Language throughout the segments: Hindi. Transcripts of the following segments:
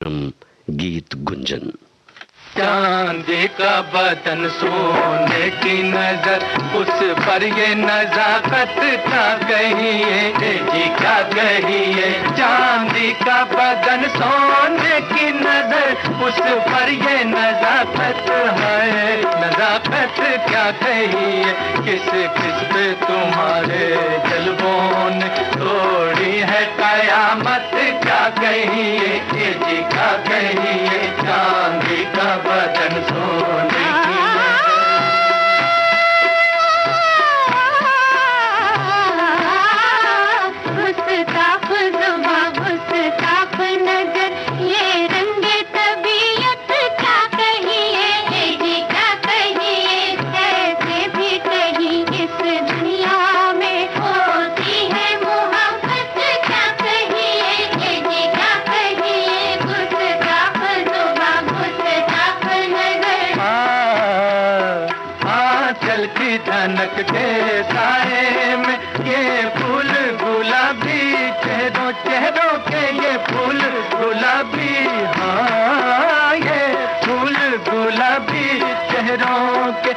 गीत गुंजन। चांदी का बदन सोने की नजर, उस पर ये नजाकत क्या कहिए जी क्या कहिए। चांदी का बदन सोने की नजर, उस पर ये नजाकत है, नजाकत क्या कहिए। किस किस पे तुम्हारे जलवों ने तोड़ी है कयामत क्या कहिए जी क्या कहिए। चांदी का बदन सोने की धनक के साए में ये फूल गुलाबी, चेहरों चेहरों के ये फूल गुलाबी। हाँ ये फूल गुलाबी चेहरों के,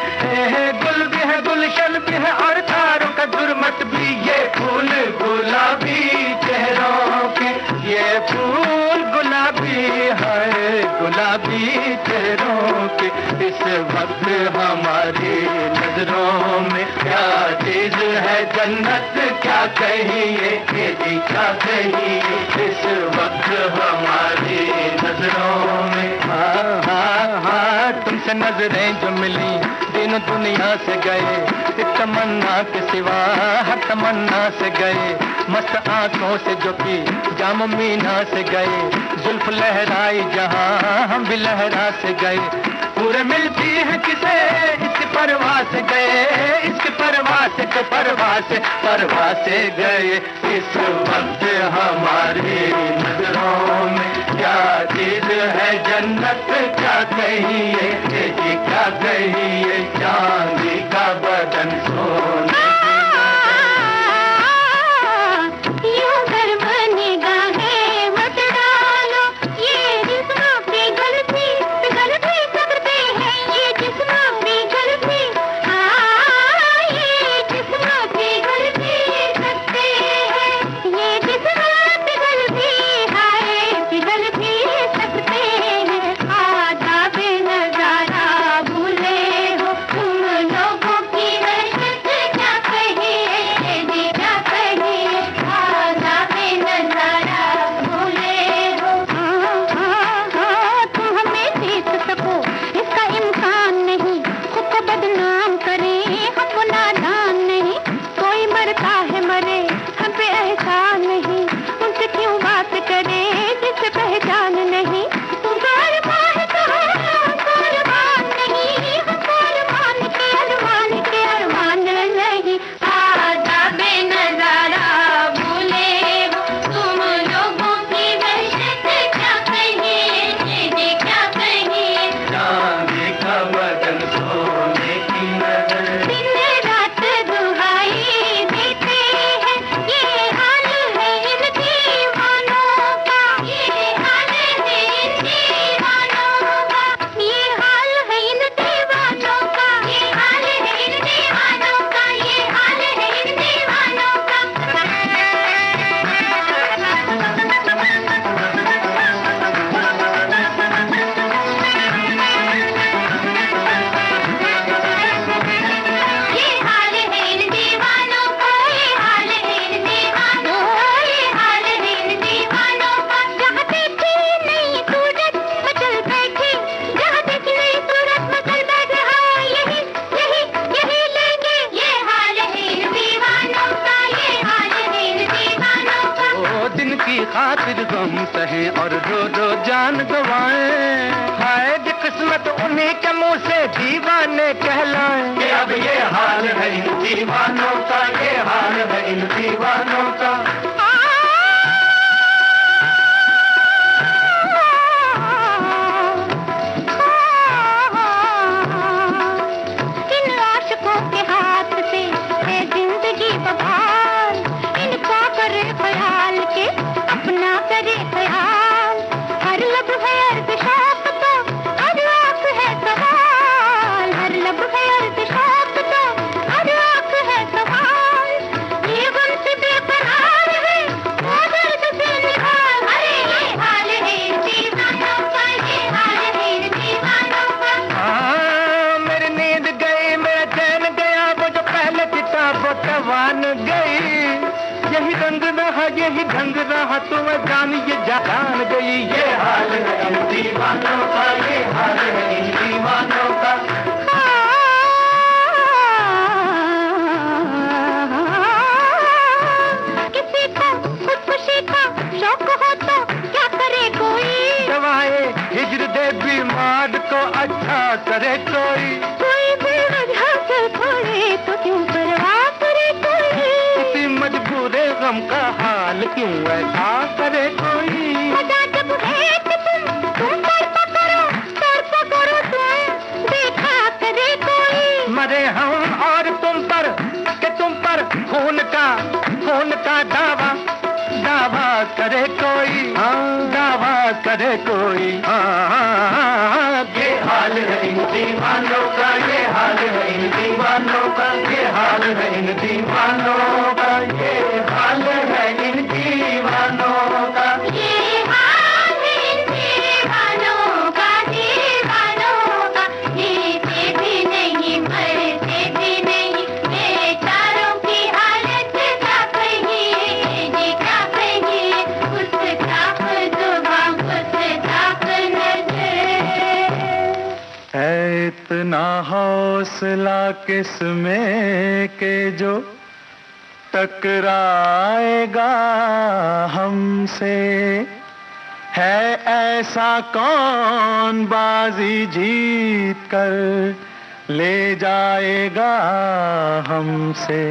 गुल भी है गुलशन भी है और तारों का जुर्मत भी। ये फूल गुलाबी चेहरों के, ये फूल गुलाबी है गुलाबी चेहरों के। इस वक्त हमारी नजरों में क्या चीज है जन्नत क्या कहिए जी क्या कहिए। इस वक्त हमारी नजरों में हाँ हाँ हाँ तुमसे नजरें जो मिली तीनों दुनिया से गए। इस तमन्ना के सिवा हर तमन्ना से गए। मस्त आंखों से जो की जाम मीना से गए। जुल्फ लहराई जहां हम भी लहरा से गए। पूरे मिलती है किसे इसकी परवाह से गए, इसकी परवाह से गए। इस वक्त हमारी नजरों में क्या चीज है जन्नत क्या कहिए जी क्या कहिए। चांदी का बदन सोने खातिर गम सहे और रो रो जान गवाएं। हाय किस्मत उन्हीं के मुंह से दीवाने कहलाएं। कि अब ये हाल है इन दीवानों का, ये हाल है इन दीवानों का। इनका करे ख्याल के अपना करे ख्याल, हर लब है अर्ज़ शौक़ तो हर आँख है सवाल, हर लब है अर्ज़ शौक़ तो हर आँख है सवाल। ये गम से बेकरार है वो दर्द से निहाल, अरे ये हाल है दीवानों का, ये हाल है दीवानों का। मेरी नींद गई, मेरा चैन गया, वो जो पहले चिता वो तवान गई। यही रंग रहा, यही ढंग रहा, तुम्हें जान ये जान गई। ये हाल है इन दीवानों का, ये हाल है इन दीवानों का। किसी को खुदकुशी का शौक हो तो क्या करे कोई, दवाए हिजर दे बीमार को अच्छा करे कोई। कोई बेवजह से छोड़े तो क्यों परवाह करे कोई, किसी मजबूरे गम का हाल क्यों ऐसा करे कोई। मजा जब है कि तुम तड़पा करो तुम, देखा करे कोई। मरे हम और तुम पर कि तुम पर खून का दावा करे कोई, दावा करे कोई। ये हाल है इन दीवानों का, ये हाल है इन दीवानों का, ये हाल है इन दीवानों का, ये हाल है इन दीवानों का। ये हाल है इन दीवानों का, दीवानों का। जीते भी नहीं मरते भी नहीं, बेचारों की हालत क्या कहिए जी, क्या कहिए। गुस्ताख जुबान, गुस्ताख नजर। है इतना हौसला किसमें के जो टकराएगा हमसे, है ऐसा कौन बाजी जीत कर ले जाएगा हमसे।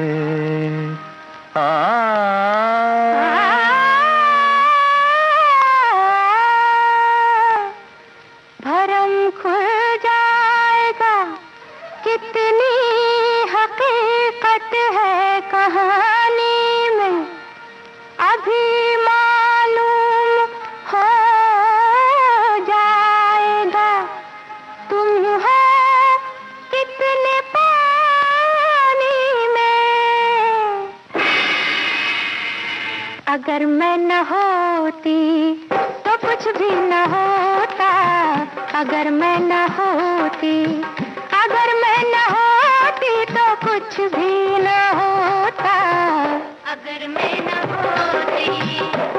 भरम खुल जाएगा कितनी हकीकत है कहानी में, अभी मालूम हो जाएगा। तुम हो कितने पानी में, अगर मैं न होती तो कुछ भी न होता, अगर मैं न होती, अगर मैं न होती तो कुछ भी न होता, अगर मैं न होती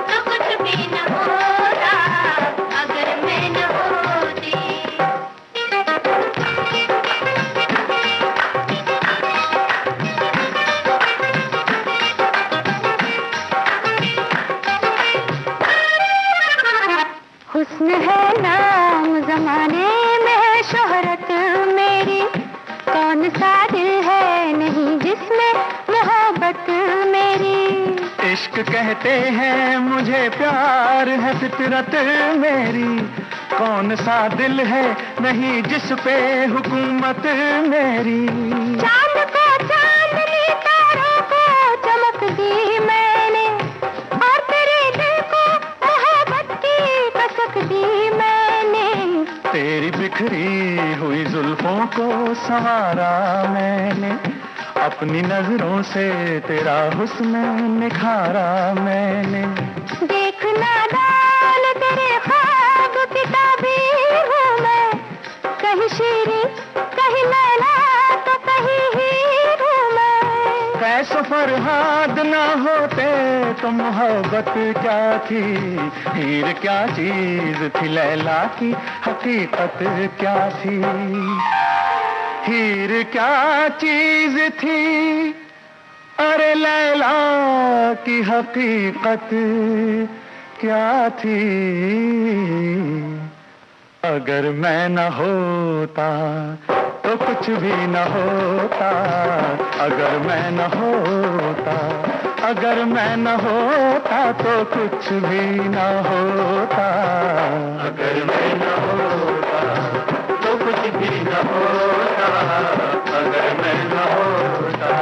तो कुछ भी न होता, अगर मैं न होती। हुस्न है नाम जमाने में शोहरत मेरी, कौन सा दिल है नहीं जिसमें मोहब्बत मेरी। इश्क कहते हैं मुझे प्यार है फितरत मेरी, कौन सा दिल है नहीं जिस पे हुकूमत मेरी। चांद को चांदनी, तारों को चमक दी मैंने, और तेरे दिल को मोहब्बत की कसक दी मैंने। तेरी बिखरी हुई जुल्फों को संवारा मैंने, अपनी नजरों से तेरा हुस्न निखारा मैंने। देखना दान तेरे ख्वाब की ताबीर हूँ मैं, कहीं शीरी कहीं लैला तो कहीं हीर हूँ मैं। कैसो फरहाद ना होते तो मोहब्बत क्या थी, हीर क्या चीज थी, लैला की हकीकत क्या थी। हीर क्या चीज थी, अरे लैला की हकीकत क्या थी। अगर मैं न होता तो कुछ भी न होता, अगर मैं न होता, अगर मैं न होता तो कुछ भी न होता, अगर मैं न होता तो कुछ भी न होता, अगर मैं न होता।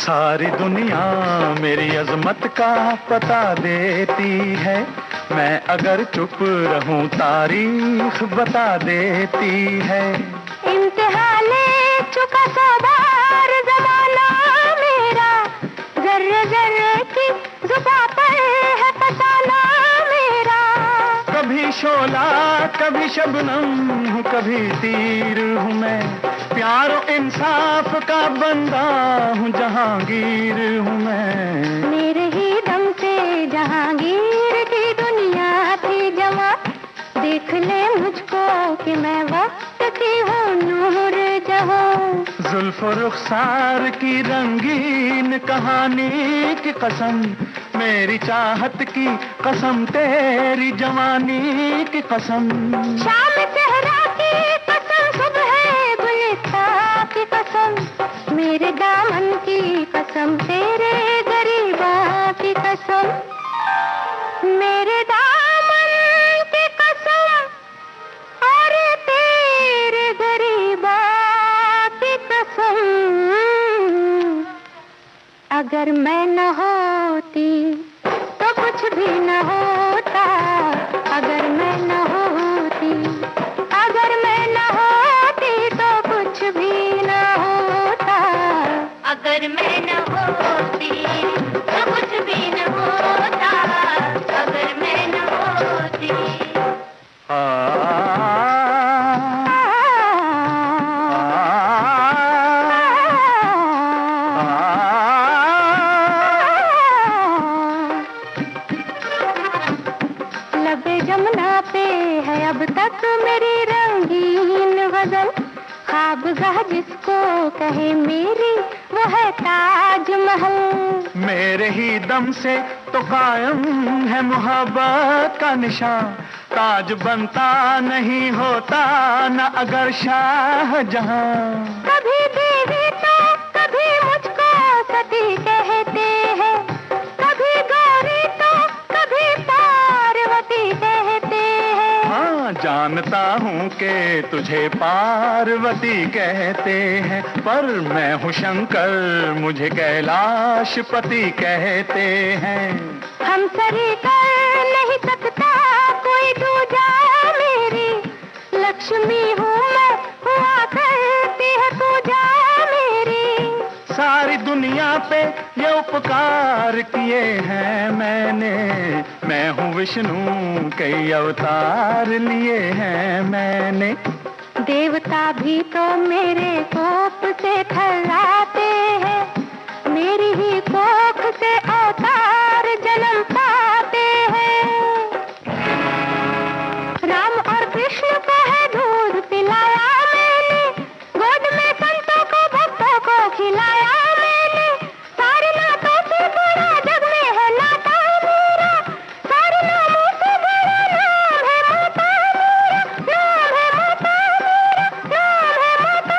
सारी दुनिया मेरी अजमत का पता देती है, मैं अगर चुप रहूं तारीख बता देती है। इम्तिहा ले चुका सौ बार ज़माना मेरा, ज़र्रे ज़र्रे की ज़ुबां पर है फसाना मेरा। कभी शोला कभी शबनम हूँ, कभी तीर हूँ मैं, प्यारो इंसाफ का बंदा हूँ, जहांगीर हूँ मैं। मेरे ही दम से जहांगीर की दुनिया थी जवां, देख ले मुझको कि मैं वक्त की हूँ नूर जहां। जुल्फ रुखसार की रंगीन कहानी की कसम, मेरी चाहत की कसम, तेरी जवानी की कसम। शाम सहरा की कसम, सुबह गुलिस्तां की कसम, मेरे दामन की कसम, तेरे गरीबा की कसम, मेरे दामन की कसम और तेरे गरीबा की कसम। अगर मैं न होती तो कुछ भी न होता, अगर मैं न होती, अगर मैं न होती तो कुछ भी न होता, अगर मैं न होती तो कुछ भी न होता, अगर मैं न होती। लबे जमुना पे है अब तक मेरी रंगीन गजल, ख्वाबगाह जिसको कहे मेरी वो है ताजमहल। मेरे ही दम से तो कायम है मोहब्बत का निशान, ताज बनता नहीं होता न अगर शाहजहां। कभी देवी तो कभी मुझको सती कहते हैं, कभी गौरी तो कभी पार्वती कहते हैं। हाँ जानता हूँ कि तुझे पार्वती कहते हैं, पर मैं हूँ शंकर, मुझे कैलाशपति कहते हैं। हम सरी कर नहीं सकता कोई दूजा मेरी, लक्ष्मी हूँ मैं, हुआ करती है पूजा मेरी। सारी दुनिया पे ये उपकार किए हैं मैंने, मैं हूँ विष्णु, कई अवतार लिए हैं मैंने। देवता भी तो मेरे कोप से थर्राते हैं, मेरी ही कोख से अवतार जन्म पाते हैं। राम और कृष्ण को है दूध पिलाया मैंने, गोद में संतों को भक्तों को खिलाया मैंने। सारे नातों से बड़ा जग में है नाता मेरा, सारे नामों से बड़ा नाम है माता मेरा, नाम है माता मेरा, नाम है माता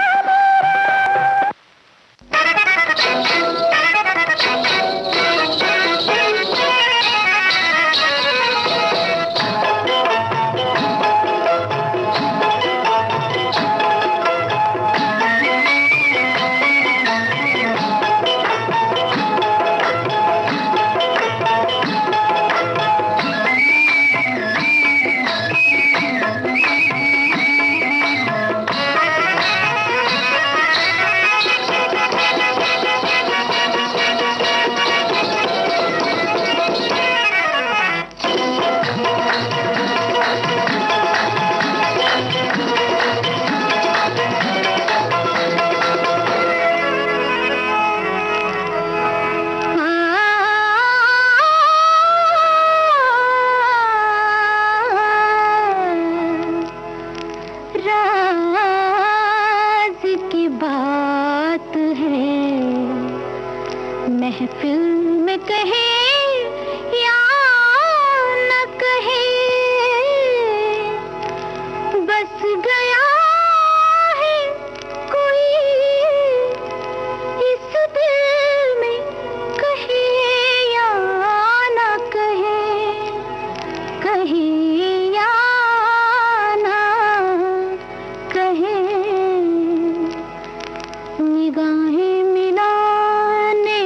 महफिल में कहे या न कहे, बस गया है कोई इस दिल में, कहे या न कहे, कहे या न कहे। निगाहें मिलाने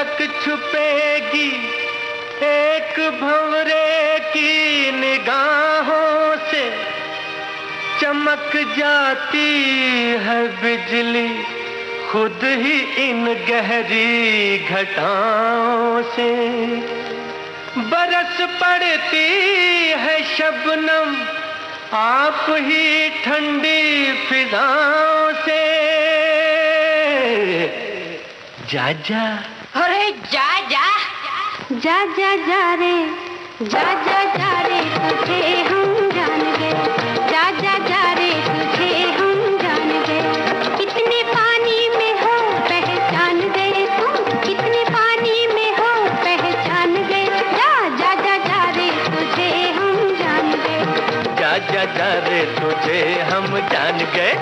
तक छुपेगी एक भंवरे की निगाहों से, चमक जाती है बिजली खुद ही इन गहरी घटाओं से। बरस पड़ती है शबनम आप ही ठंडी फिजाओं से। जा जा, अरे जा जा, जा जा जा रे, जा जा जा रे, तुझे हम जान गए। जा जा जा रे, तुझे हम जान गए। कितने पानी में हो पहचान गए तुम, कितने पानी में हो पहचान गए। जा जा जा जा रे, तुझे हम जान गए। जा जा जा रे, तुझे हम जान गए।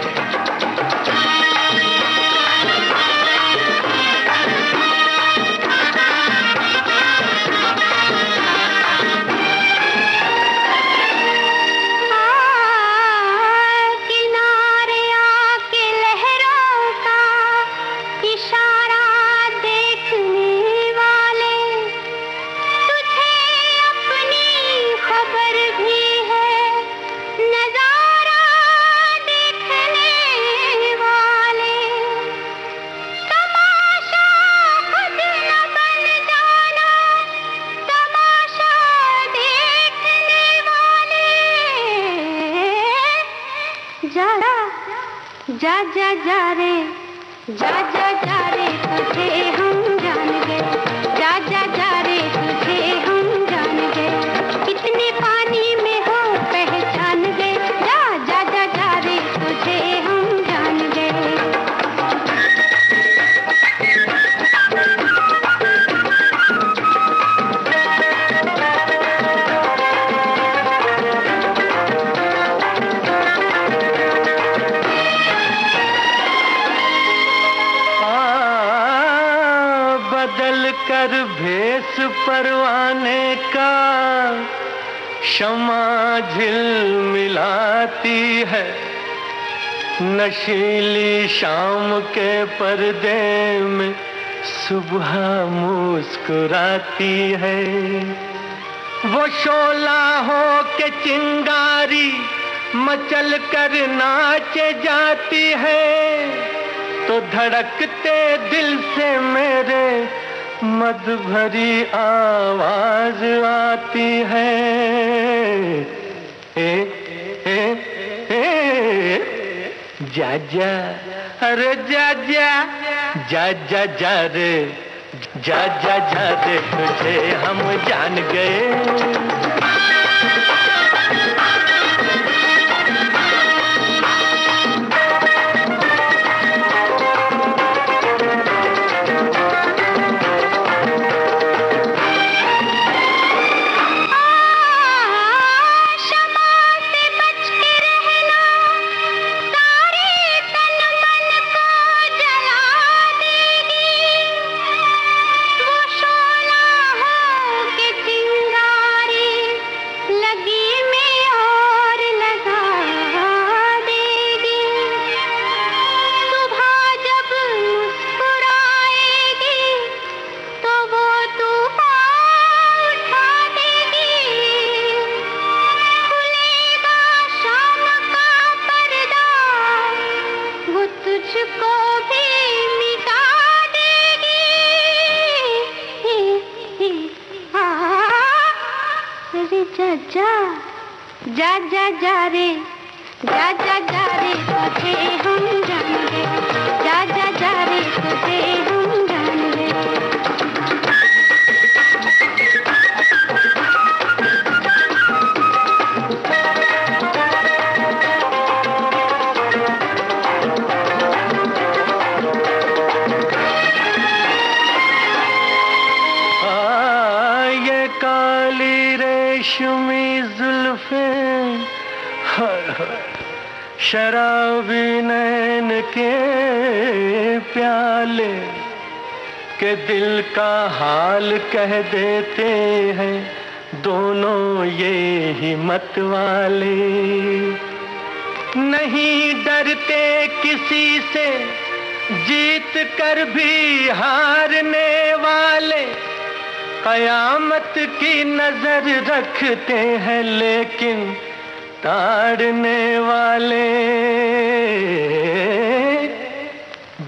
जा जा जा रे, जा जा जा रे, तुझे हम जान गए। जा जा जा रे, तुझे हम जान गए। कितने पानी में हो पहचान गए। जा जा जा जा रे, तुझे हम जान गए। कर भेस परवाने का शमा झिलमिलाती है, नशीली शाम के पर्दे में सुबह मुस्कुराती है। वो शोला हो के चिंगारी मचल कर नाच जाती है, तो धड़कते दिल से मेरे मद भरी आवाज आती है। जा जा, अरे जा जा, जा जा जा रे, जा जा जा रे, तुझे हम जान गए। जा जा जा रे, जा जा जा रे, तुझे हम जान गए। जा जा जा रे, तुझे हम जान गए। ये काली रेशमी जुल्फे, शराबी नैन के प्याले के दिल का हाल कह देते हैं दोनों ये हिम्मत वाले। नहीं डरते किसी से जीत कर भी हारने वाले कयामत की नजर रखते हैं, लेकिन ताड़ने वाले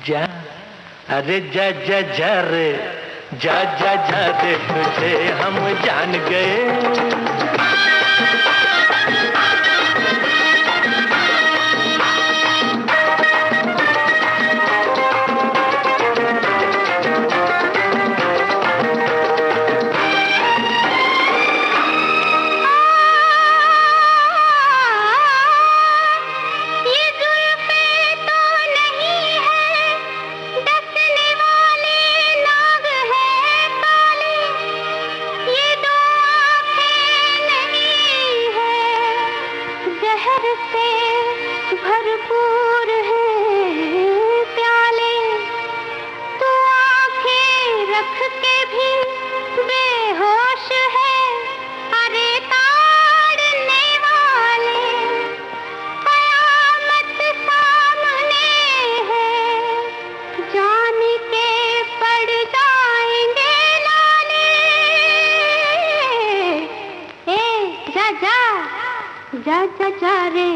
जा, अरे जा जा जा रे, जा जा जा रे, तुझे हम जान गए। भरपूर है प्याले, तू आंखें रख के भी बेहोश है। अरे ताड़ने वाले कयामत सामने है, जान के पड़ जाएंगे लाले। जा जा जा जा जा रे,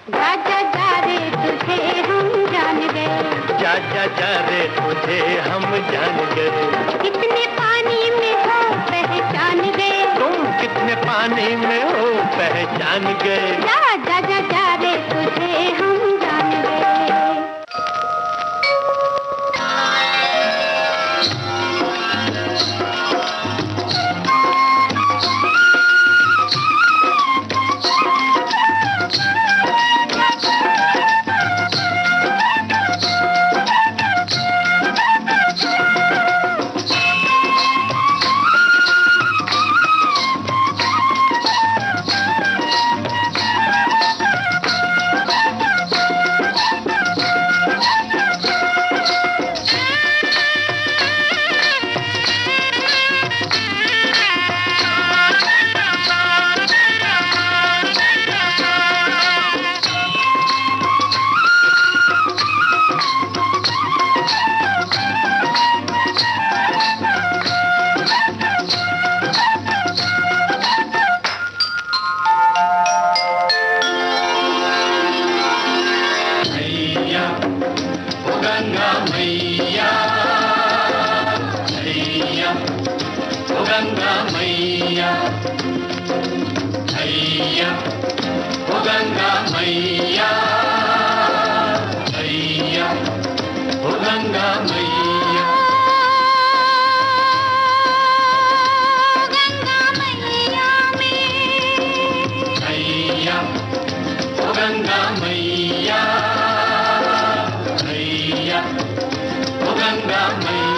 जा जा जा रे, तुझे हम जान गए। जा जा जा रे, तुझे हम जान गए। कितने पानी में हो पहचान गए, तुम कितने पानी में हो पहचान गए। जा जा जा जा रे, तुझे हम जान गए। गंगा मैया, हैया ओ गंगा मैया, हैया ओ गंगा मैया। गंगा मैया में हैया ओ गंगा मैया, हैया ओ गंगा मैया।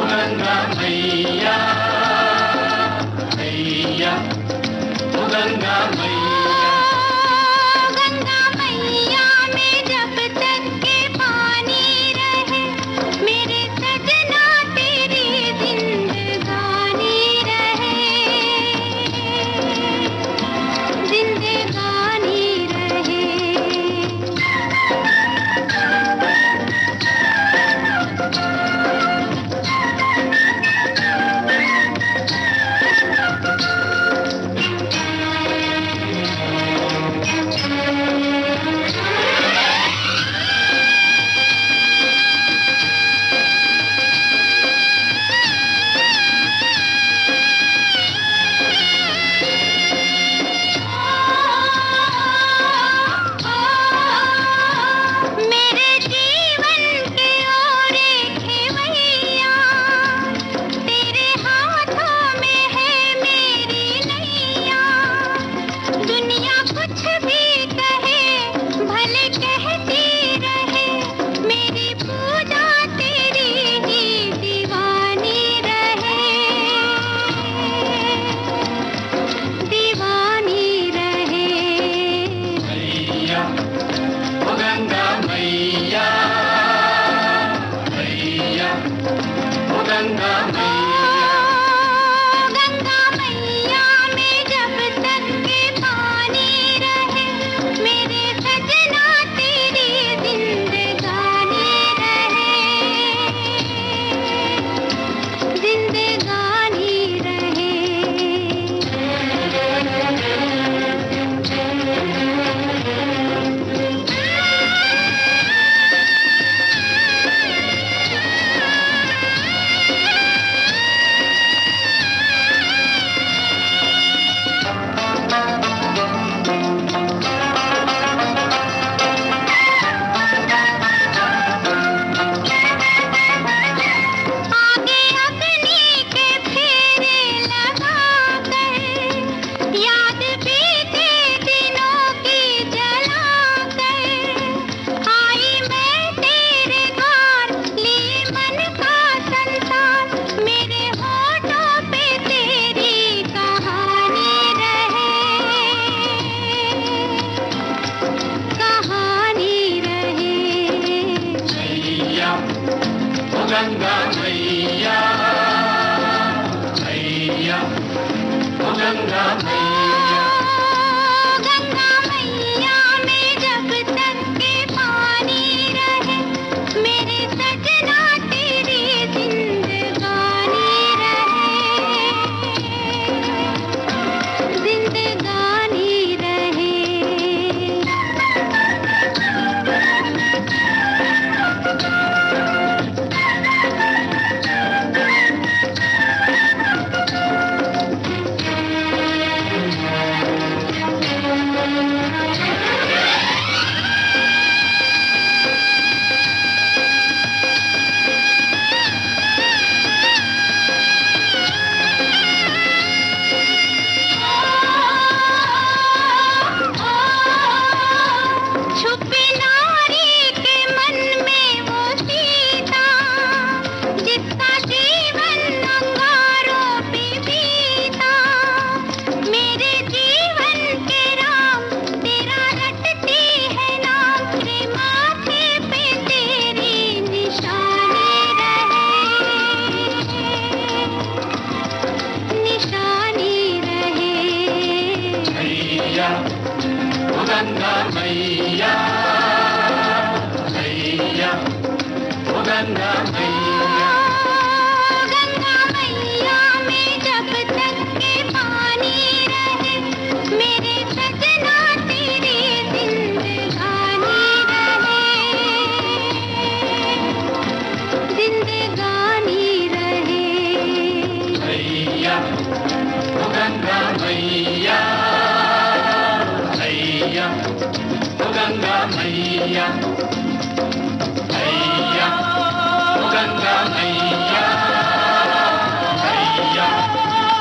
गंगा मैया, हैया ओ गंगा मैया। गंगा मैया में जब तक के पानी रहे, मेरे सजना तेरी जिंदगानी रहे, जिंदगानी रहे। गंगा मैया। गंगा मैया में जब तक के पानी रहे, मेरे सजना तेरी जिंदगानी रहे, जिंदगानी रहे। छुपी नारी के मन में वो सीता, जिसका जीवन अंगारों पे बीता। मेरे जीवन के राम तेरा रटती है नाम, रे माथे पे तेरी निशानी रहे, निशानी रहे। मैया ओ गंगा मैया, मैया ओ गंगा मैया। गंगा मैया में जब तक के पानी रहे, मेरे सजना तेरी जिंदगानी रहे, जिंदगानी रहे। मैया ओ गंगा मैया, मैया ओ गंगा मैया, मैया ओ गंगा मैया, मैया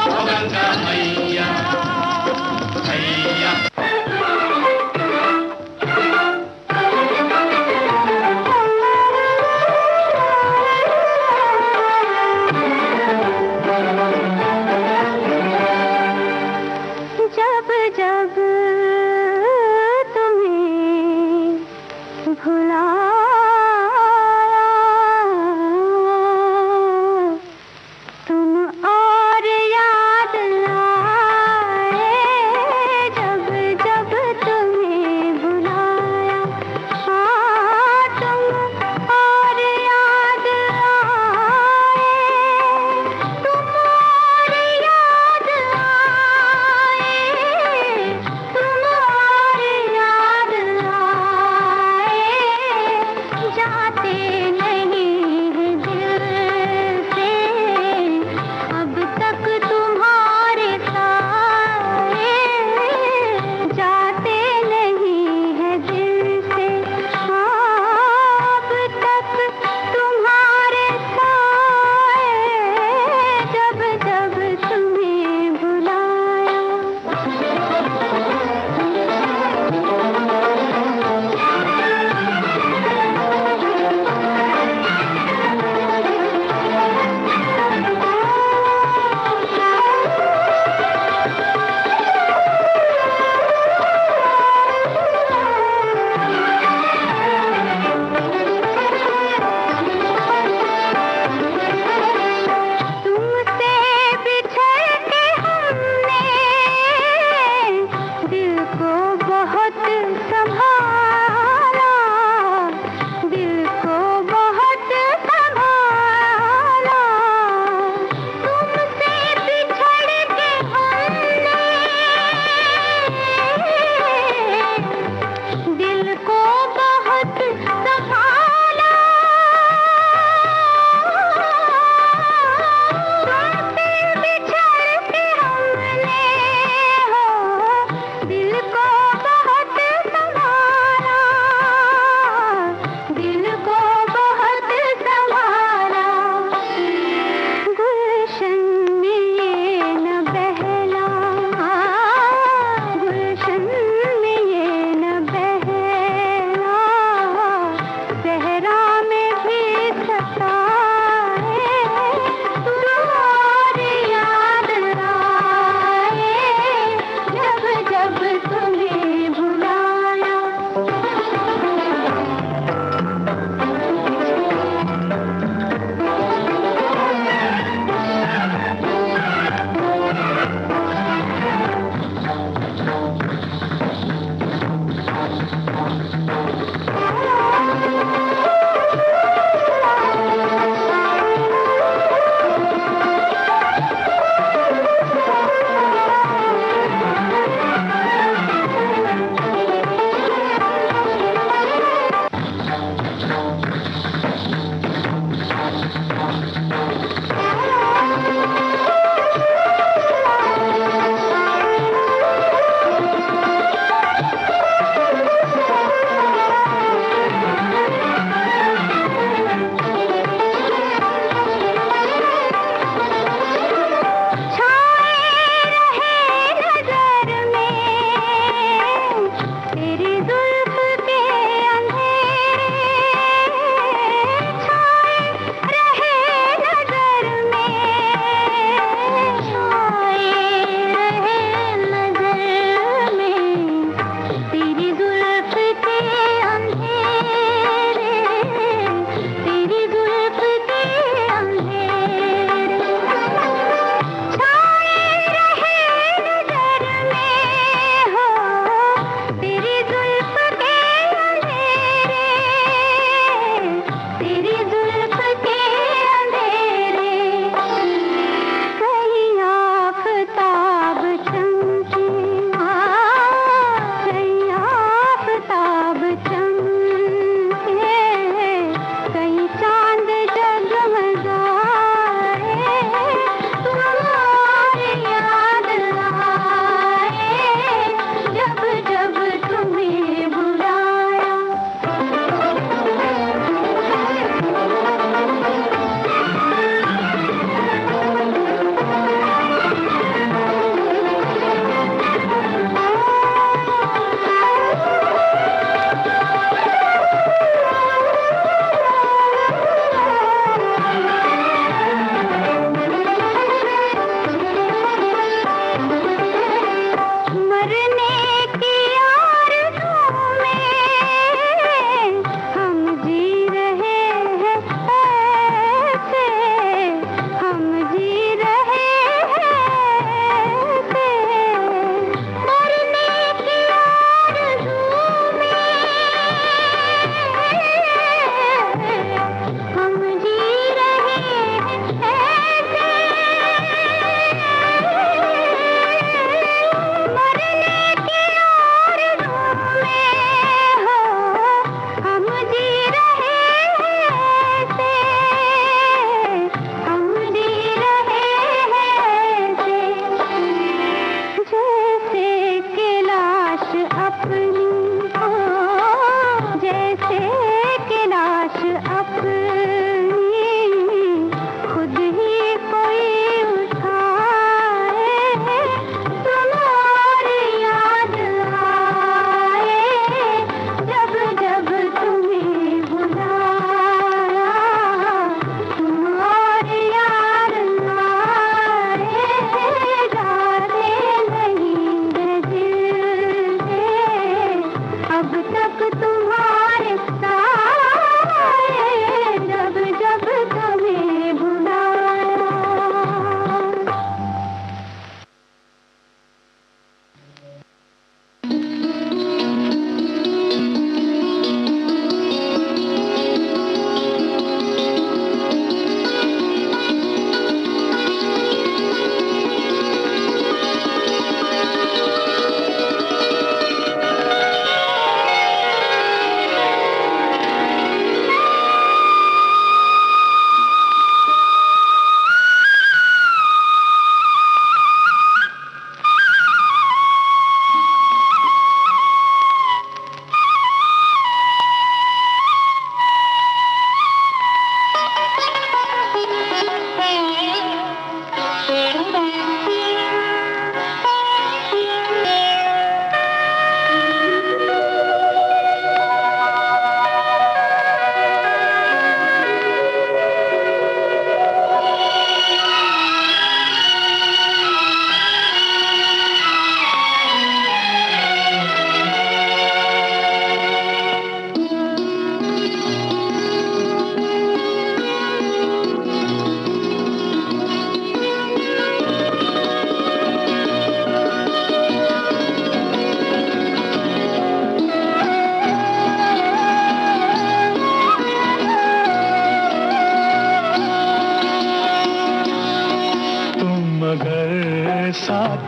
ओ गंगा मैया, मैया। जब जब तुम्हें भुलाया,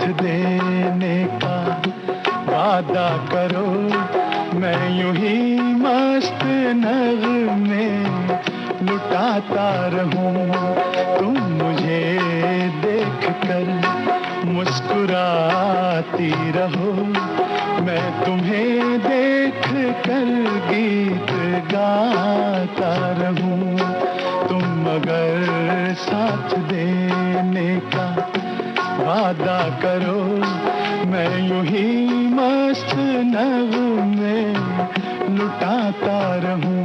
साथ देने का वादा करो, मैं यूं ही मस्त नगमे लुटाता रहूं। तुम मुझे देख कर मुस्कुराती रहो, मैं तुम्हें देख कर गीत गाता रहूं। तुम अगर साथ देने का वादा करो, मैं यूं ही मस्त नगमे लुटाता रहूं।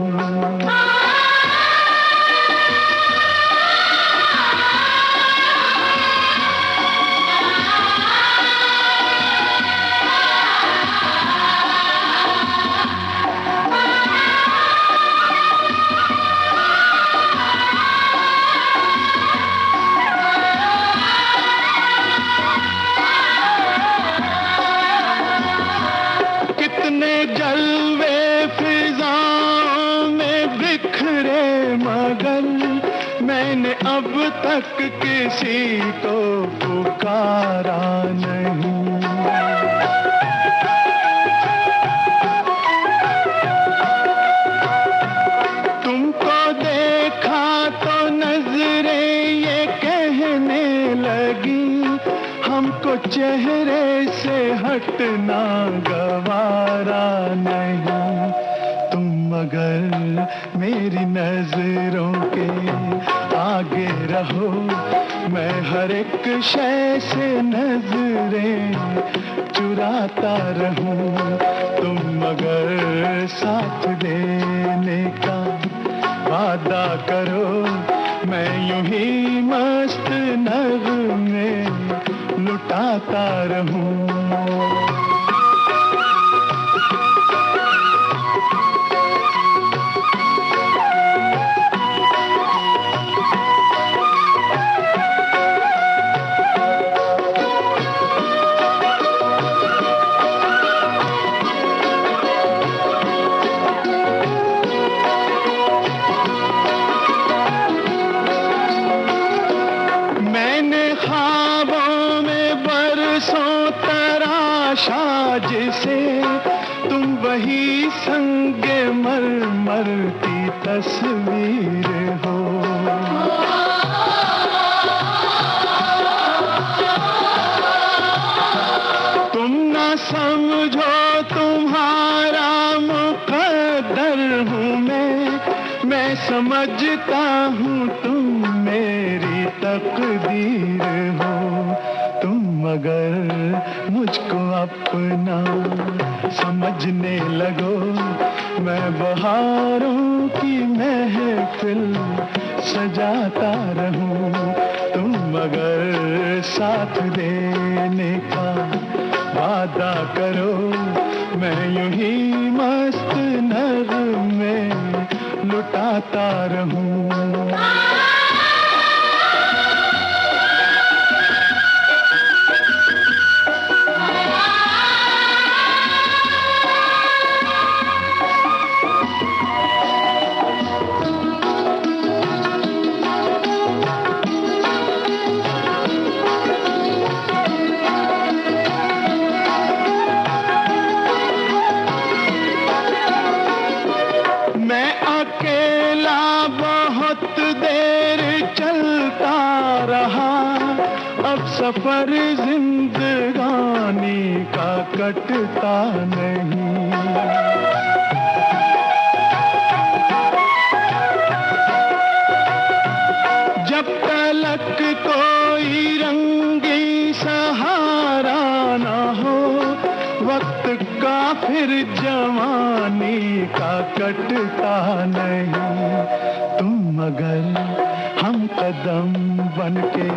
जलवे फिजाओं में बिखरे मगर मैंने अब तक किसी को पुकारा नहीं। तुमको देखा तो नजरें ये कहने लगी, हमको चेहरे से हटना गवारा नहीं। तुम अगर मेरी नजरों के आगे रहो, मैं हर एक शय से नजरें चुराता रहूं। तुम अगर साथ देने का वादा करो, मैं यूं ही मस्त नगमे लुटाता रहूं। जिसे तुम वही संगे मरमर की तस्वीर हो। तुम ना समझो तुम्हारा मुकद्दर हूँ मैं समझता हूँ तुम मेरी तकदीर हो। तुम अगर मुझको अपना समझने लगो, मैं बहारों की महफिल सजाता रहूं। तुम अगर साथ देने का वादा करो, मैं यूं ही मस्त नगमे लुटाता रहूं। अकेला बहुत देर चलता रहा, अब सफर जिंदगानी का कटता नहीं। जब तलक कोई रंगी सहारा न हो, वक्त का फिर जवानी का कटता नहीं। तुम अगर हम कदम बनके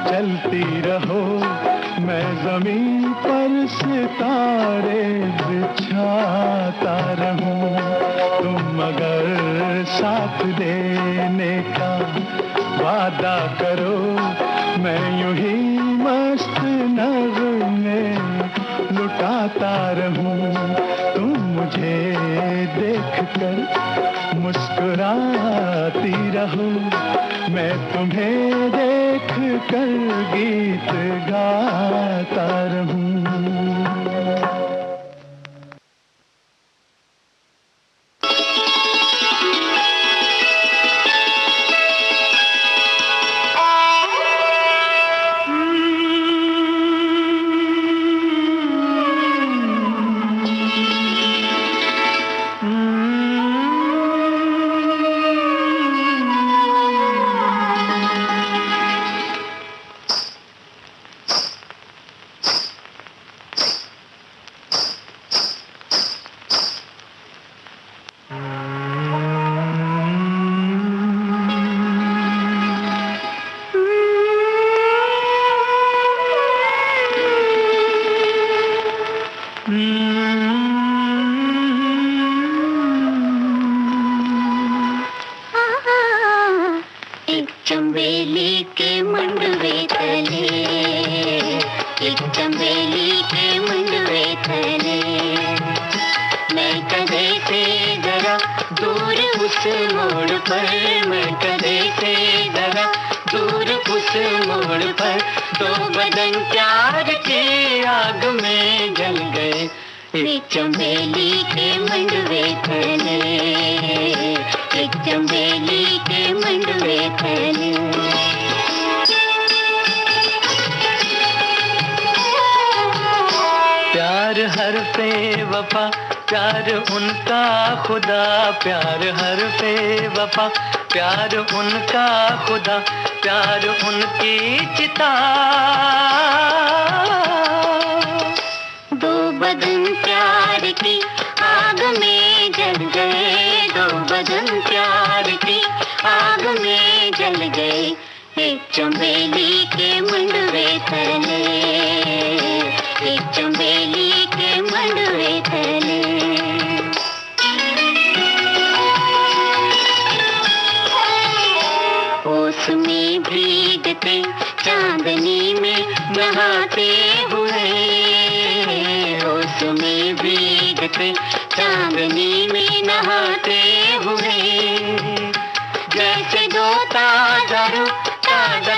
चलती रहो, मैं जमीन पर सितारे बिछाता रहूं। तुम अगर साथ देने का वादा करो, मैं यूं ही मस्त नगमे लुटाता रहूं। तुम मुझे देखकर मुस्कुराती रहो, मैं तुम्हें देख कर गीत गाता रहूं। चंबेली के मंडवे तले, एक चंबेली के मंडवे तले, मैं कदे से जरा दूर उस मोड़ पर, मैं कदे से जरा दूर उस मोड़ पर, दो बदन प्यार के आग में जल गए, एक चंबेली के मंडवे तले, एक चंबेली के मंडवे तले। प्यार हर पे वफा, प्यार उनका खुदा, प्यार हर पे वफा, प्यार उनका खुदा, प्यार उनकी चिता। दो बदन प्यार की आग में जल गए, दो बदन प्यार की आग में जल गए, एक चंबेली के मंडवे तले, एक चंबेली के मंडवे तले। ओस में भीगते चांदनी में नहाते हुए, ओस में भीगते चांदनी में नहाते हुए, जैसे दो ताजा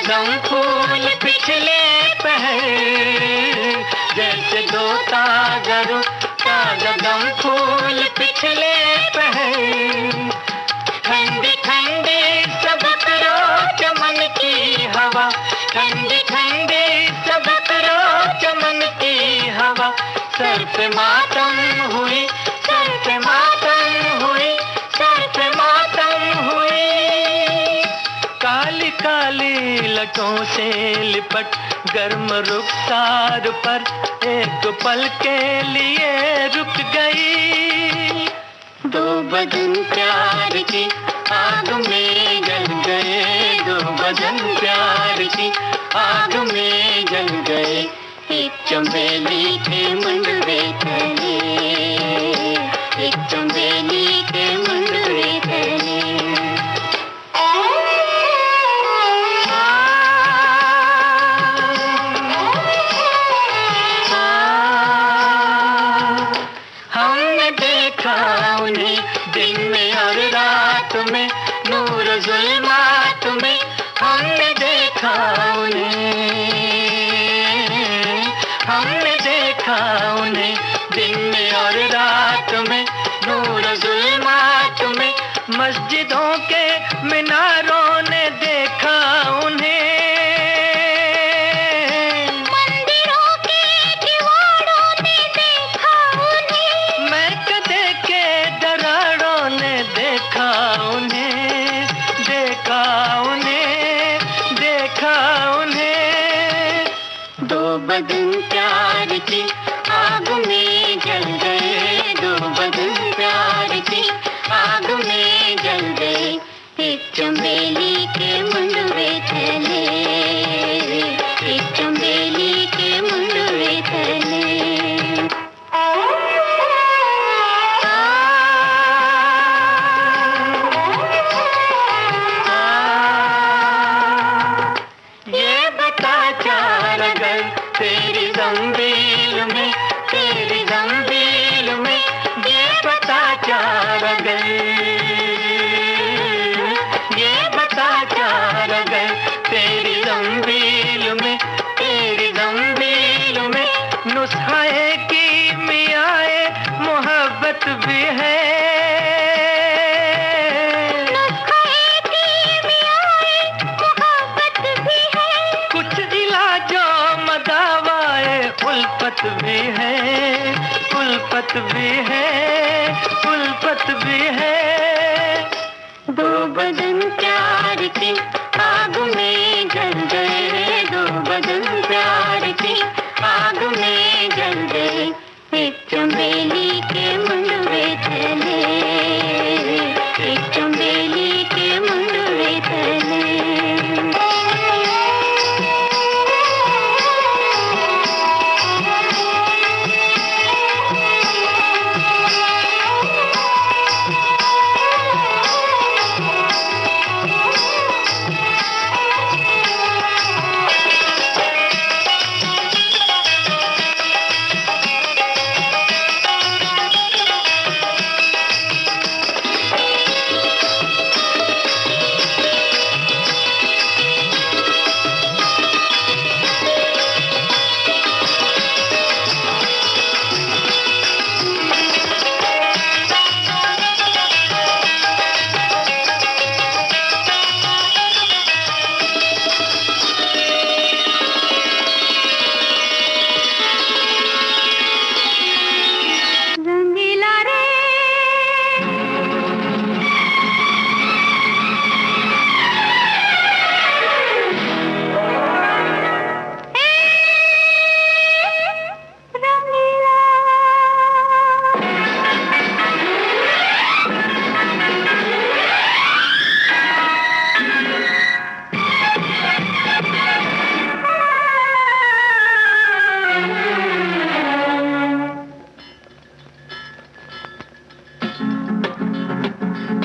दम फूल पिछले पहर, जैसे दो ताजा दम फूल पिछले पहर, ठंडी ठंडी सब करो चमन की हवा, ठंडी ठंडी सब करो चमन की हवा, सर पे मातम हुई, सर पे मातम हुई, सर पे मातम हुई। काली काली लटों से लिपट गर्म रुखसार पर एक पल के लिए रुक गई, दो बदन प्यार की आग में जल गए, दो बदन प्यार की आग में जल गए, एक चंबेली के मंडवे तले, एक चंबेली के मंडवे तले। हमने देखा उन्हें दिन में और रात में, नूर जुल्मात में, हमने देखा उन्हें, हमने देखा उन्हें दिन में और रात में, नूर जुल्मात में, मस्जिदों के मीनारों ने देखा उन्हें, मंदिरों के दीवारों ने देखा उन्हें, महकदे के दरारों ने देखा उन्हें, देखा उन्हें, देखा उन्हें। दो बदन प्यार की आग में जल गए, दो बदन प्यार की आग में जल गए, एक चंबेली के मंडवे तले, एक चंबेली के मंडवे तले। ये बता चार अगर तेरी जंजीर में, तेरी जंजीर में, ये बता चार अगर, ये बता चार अगर तेरी जंजीर नुस्खे की मियाए मोहब्बत भी है, नुस्खे की मियाए मोहब्बत भी है, कुछ इलाजो मदावाए उल्फत भी है, उल्फत भी है, उल्फत भी है। दो बदन प्यार की आग में जल गए, दो बदन प्यार की आग में जल गए, एक चंबेली के मुंडवे तले, एक चंबेली के मुंडवे तले।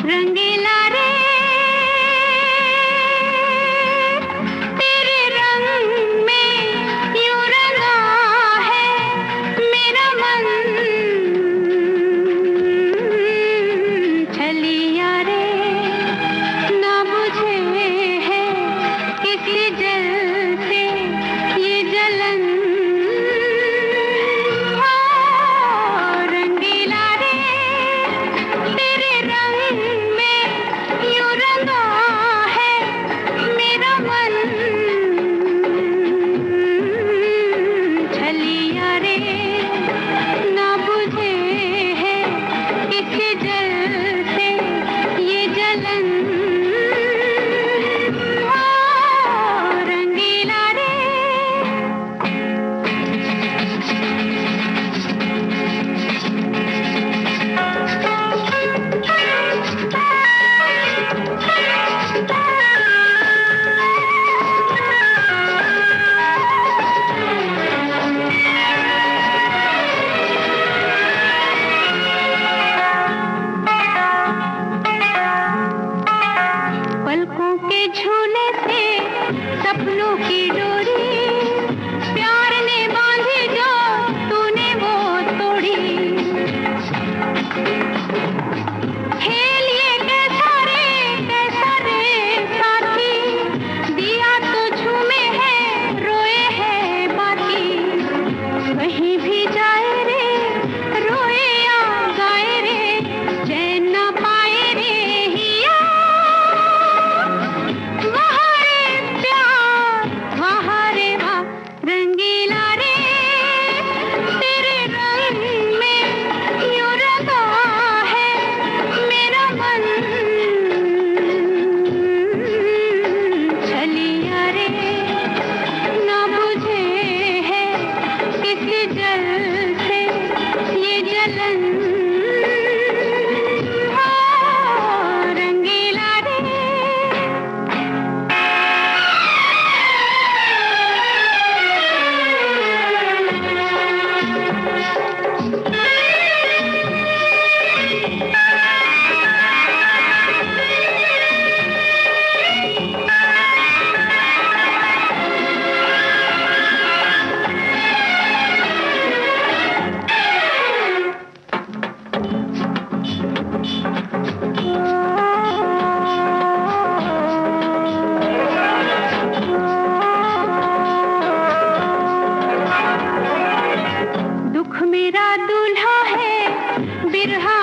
रंगीला रे तेरे रंग में यूं रंगा है मेरा मन, छलिया रे ना बुझे है किसी जल से ये जलन, रंगीला रे तेरे रंग में यूं रंगा है मेरा मन, छलिया रे ना बुझे है किसी जल से ये जलन, रंगीला रे। पलकों के झूले से सपनों की डोरी प्यार ने बांधी जो तूने वो तोड़ी, खेल ये कैसा रे साथी, दिया तो झूमे है रोए है बाकी, कहीं भी जाए रे रोए या गाए रे चैन न पाए रे हिया, वहाँ रे प्यार वहाँ रे वाह, रंगीला रे तेरे रंग में यूं रंगा है मेरा मन, छलिया रे ना बुझे है किसी जल मेरा दूल्हा है बिरहा